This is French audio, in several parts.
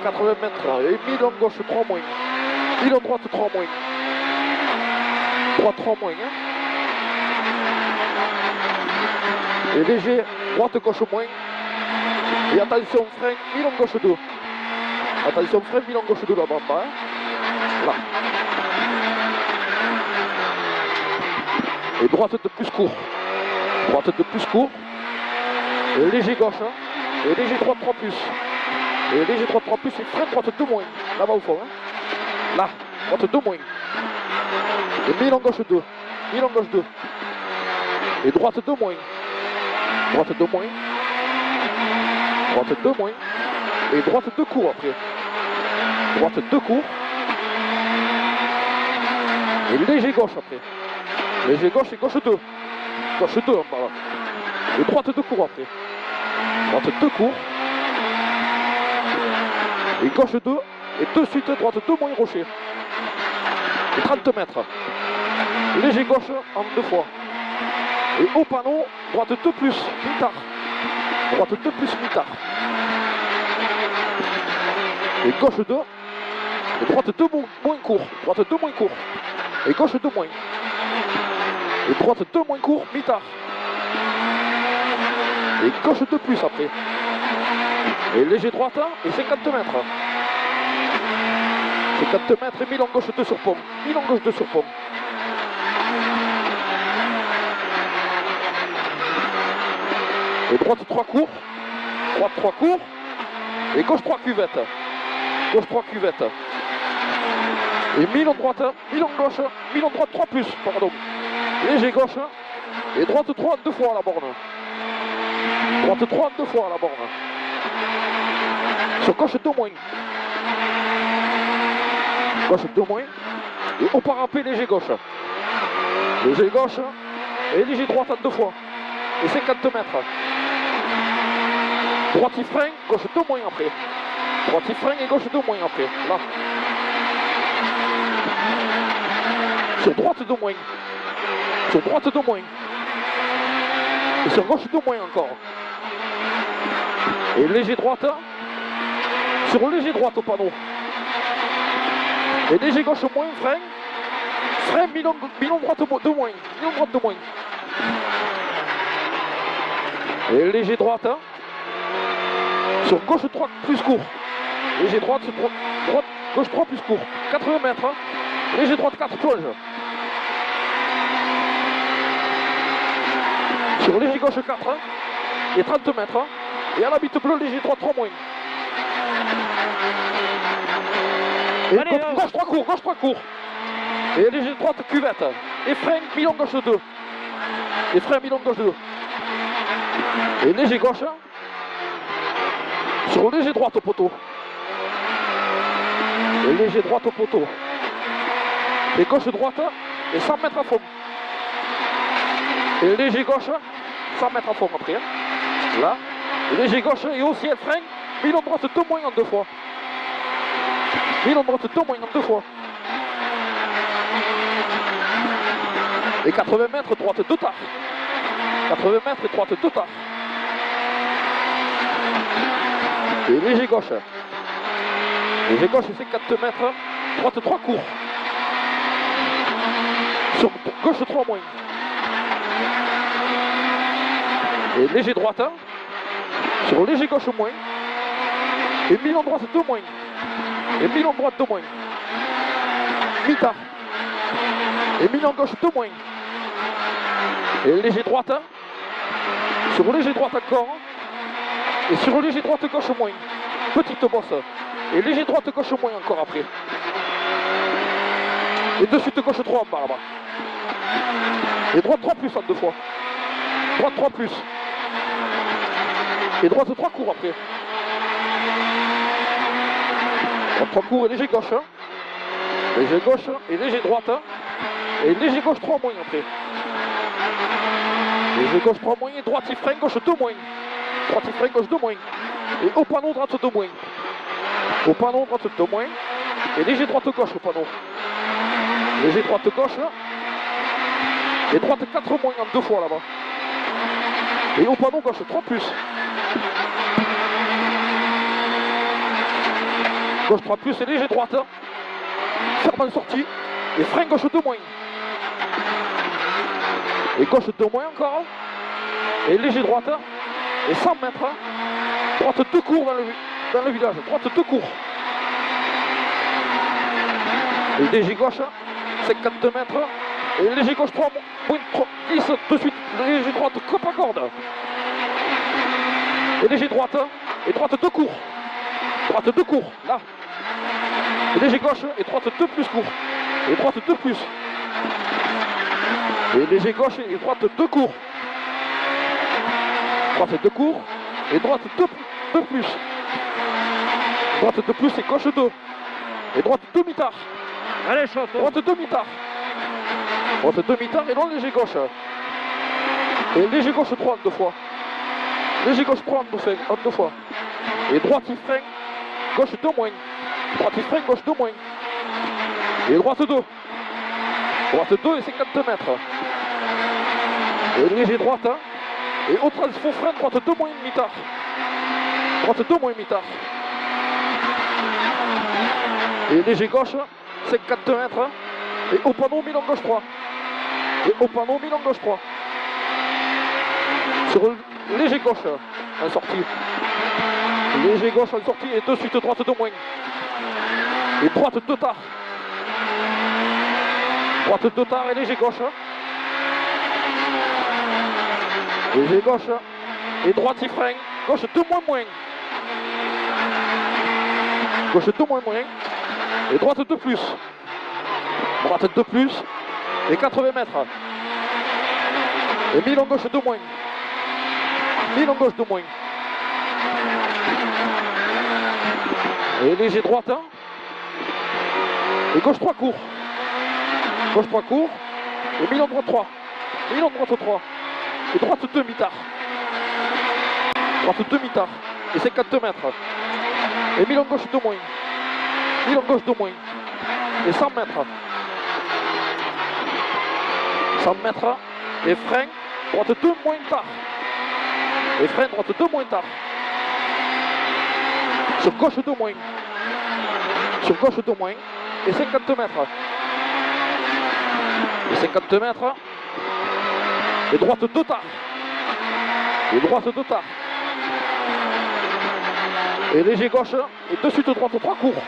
80 mètres. Et mille en gauche 3 moins. Mille en droite 3 moins. Droite 3 moins. Hein. Et léger, droite gauche moins. Et attention frein, mille en gauche 2. Attention frein, mille en gauche 2 là-bas. Hein. Là. Et droite de plus court. Droite de plus court. Et léger gauche. Hein. Et léger droite 3 plus. Et léger droite 3 plus. Et frein droite 2 moins. Là-bas au fond. Hein. Là. Droite 2 moins. Et mille en gauche 2. Mille en gauche 2. Et droite 2 moins. Droite 2 moins. Droite 2 moins. Et droite 2 court après. Droite 2 court. Et léger gauche après. Léger gauche et gauche 2. Gauche 2 en bas là. Et droite 2 court après. Droite 2 court. Et gauche 2. Et de suite droite 2 moins rocher. Et 30 mètres. Léger gauche en 2 fois. Et au panneau, droite 2 plus, mi-tard. Droite 2 plus, mi-tard. Et gauche 2. Et droite 2 moins court. Droite 2 moins court. Et gauche 2 moins. Et droite 2 moins court, mi-tard. Et gauche 2 plus après. Et léger droite et 50 mètres. 50 mètres et 1000 en gauche 2 sur pont. 1000 en gauche 2 sur pont. Et droite 3 court. Droite 3 court. Et gauche 3 cuvette. Gauche 3 cuvette. Et 1000 en droite, 1000 en gauche, 1000 en droite 3 plus, pardon. Léger gauche. Et droite 3 en 2 fois à la borne. Droite 3 en 2 fois à la borne. Sur gauche 2 moins. Gauche 2 moins. Et au parapet léger gauche. Léger gauche. Et léger droite en 2 fois. Et 50 mètres. Droite il frein, gauche 2 moins après. Droite il frein et gauche 2 moins après. Là. Sur droite 2 moins. Sur droite 2 moins. Et sur gauche 2 moins encore. Et léger droite. Sur léger droite au panneau. Et léger gauche moins, frein. Frein, milon droite 2 moins. Milon droite 2 moins. Et léger droite. Sur gauche 3 plus court. Léger droite, sur droite, gauche 3 plus court. 80 mètres. Léger droite 4 plonge. Sur léger gauche 4 et 30 mètres. Et à la bite bleue, léger droite 3 moins. Et allez, gauche 3 court, gauche 3 court. Et léger droite cuvette. Et frein, milon gauche 2. Et frein, milon gauche 2. Et léger gauche. Sur léger droite au poteau. Et léger droite au poteau. Et gauche droite. Et 100 mètres à fond. Et léger gauche. 100 mètres à fond après. Là. Et léger gauche et aussi elle freine. Milon droite 2 moins en 2 fois. Milon droite 2 moins en 2 fois. Et 80 mètres droite 2 tard. 80 mètres et droite 2 tard. Et léger gauche. Léger gauche c'est 50 mètres. Droite 3 court. Sur gauche 3 moins. Et léger droite. Sur léger gauche moins. Et milon droite 2 moins. Et milon droite 2 moins. Mi-tard. Et milon gauche 2 moins. Et léger droite. Sur léger droite encore. Et sur léger droite gauche moins. Petite bosse. Et léger droite gauche moins encore après. Et de suite gauche 3 en bas là-bas. Et droite 3 plus en 2 fois. Droite 3 plus. Et droite 3 court après. Droite 3 court et léger gauche. Léger gauche et léger droite. Et léger gauche 3 moins après. Léger gauche 3 moins et droite il freine gauche 2 moins. Droite il freine gauche 2 moins. Et au panneau droite 2 moins. Au panneau droite 2 moins. Et léger droite gauche au panneau. Léger droite gauche. Et droite 4 moins en 2 fois là-bas. Et au panneau gauche 3 plus. Gauche 3 plus et léger droite. Ferme en sortie. Et frein gauche 2 moins. Et gauche 2 moins encore. Et léger droite. Et 100 mètres. Droite 2 cours dans le village. Droite 2 cours. Et léger gauche. 50 mètres. Et léger gauche 3 moins 10 de suite. Léger droite coupe à corde. Et léger droite. Et droite 2 cours. Droite 2 cours. Là. Et léger gauche. Et droite 2 plus court. Et droite 2 plus. Et léger gauche et droite 2 cours. Droite 2 cours. Et droite 2 plus. Droite 2 plus et gauche 2. Et droite 2 mi-tard. Allez, chante. Droite 2 mi-tard. Droite 2 mi-tard et non léger gauche. Et léger gauche 3 en 2 fois. Léger gauche 3 en 2 fois. Et droite il freine. Gauche 2 moins. Droite il freine, gauche 2 moins. Et droite 2. Droite 2 et 50 mètres. Et léger droite. Et au transfo frein, droite 2 moins mi-tard. Droite 2 moins mi-tard. Et léger gauche, 50 mètres. Et au panneau, mi-long gauche 3. Et au panneau, mi-long gauche 3. Sur le léger gauche en sortie. Léger gauche en sortie et de suite droite 2 moins. Et droite 2 tard. Droite 2 tard et léger gauche. Léger gauche. Et droite il freine. Gauche 2 moins moins. Gauche 2 moins moins. Et droite 2 plus. Droite 2 plus. Et 80 mètres. Et mi-long gauche 2 moins. Mi-long gauche 2 moins. Et léger droite. Et gauche 3 court. Gauche 3 court. Et mi-long droite 3. Mi-long droite 3. Et droite 2 mi-tard. Droite 2 mi-tard. Et 50 mètres. Et mi-long gauche 2 moins. Mi-long gauche 2 moins. Et 100 mètres. 100 mètres. Et frein. Droite 2 moins tard. Et frein droite 2 moins tard. Sur gauche 2 moins. Sur gauche 2 moins. Et 50 mètres. Et 50 mètres. Et droite 2 tard. Et droite 2 tard. Et léger gauche. Et de suite droite 3 cours.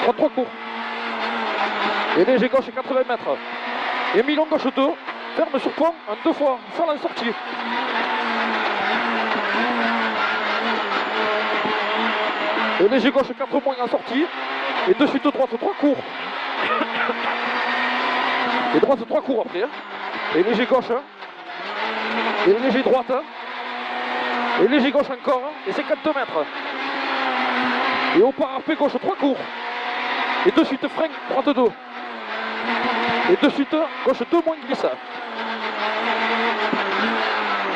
Droite 3 cours. Et léger gauche 80 mètres. Et mi-long gauche 2. Ferme sur pont en 2 fois. Sans la sortie. Et léger gauche 4 moins en sortie. Et de suite droite 3 cours. Et droite 3 cours après. Et léger gauche. Et léger droite. Et léger gauche encore. Et 50 mètres. Et au parapet gauche 3 cours. Et de suite frein droite 2. Et de suite gauche 2 moins glisse.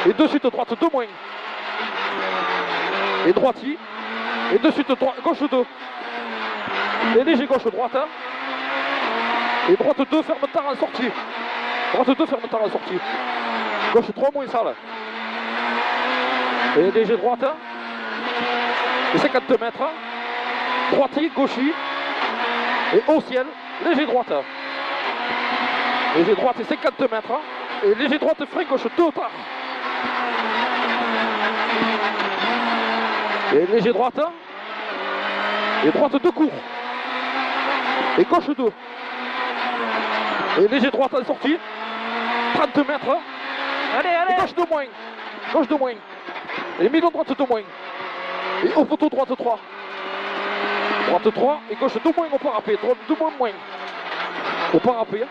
Et de suite droite 2 moins. Et droite. Et de suite gauche 2. Et léger gauche droite. Et droite 2 ferme tard en sortie. Droite 2 ferme tard en sortie. Gauche 3 moins sale. Et léger droite. Et 50 mètres. Droite, gauche. Et au ciel, léger droite. Léger droite et 50 mètres. Et léger droite, frein gauche 2 tard. Et léger droite. Et droite 2 cours. Et gauche 2. Et léger droite en sortie. 30 mètres. Allez, allez. Et gauche 2 moins. Gauche 2 moins. Et mi-long droite 2 moins. Et au poteau droite 3. Droite 3 et gauche 2 moins au parapet. Droite 2 moins moins. Au parapet.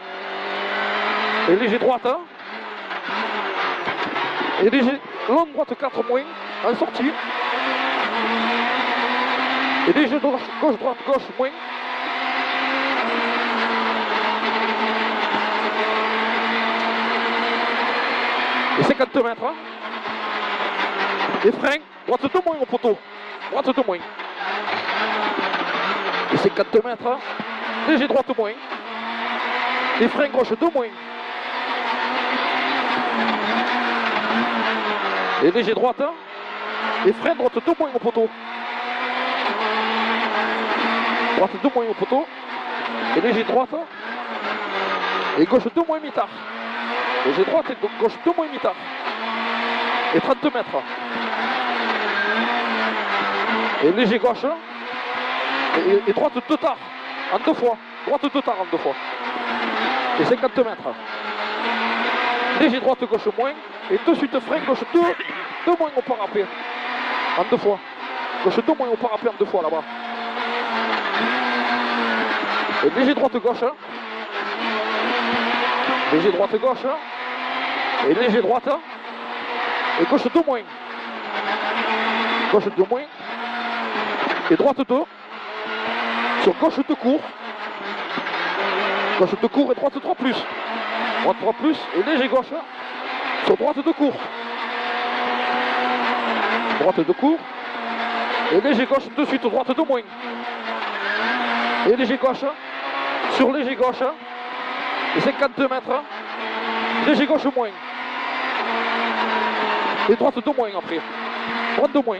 Et léger droite. Et léger long droite 4 moins. En sortie. Et léger gauche droite gauche moins. Et 50 mètres. Et frein, droite 2 moins au poteau. Droite 2 moins. Et 50 mètres. Léger droite moins. Et frein gauche 2 moins. Et léger droite. Et frein droite 2 moins au poteau. Droite 2 moins au poteau. Et léger droite. Et gauche 2 moins mi-tard. Léger droite et gauche 2 moins mi-tard. Et 30 mètres. Et léger gauche. Et droite 2 tard. En 2 fois. Droite 2 tard en 2 fois. Et 50 mètres. Léger droite gauche moins. Et de suite frein gauche 2 moins au parapet. En 2 fois. Gauche 2 moins au parapet en 2 fois là-bas. Et léger droite gauche. Léger droite gauche. Et léger droite. Et gauche 2 moins. Gauche 2 moins. Et droite 2. Sur gauche 2 court. Gauche 2 court et droite 3 plus. Droite 3 plus et léger gauche. Sur droite 2 court. Droite 2 court. Et léger gauche de suite, droite 2 moins. Et léger gauche. Sur léger gauche. Et 52 mètres. Léger gauche moins. Et droite 2 moins après. Droite 2 moins.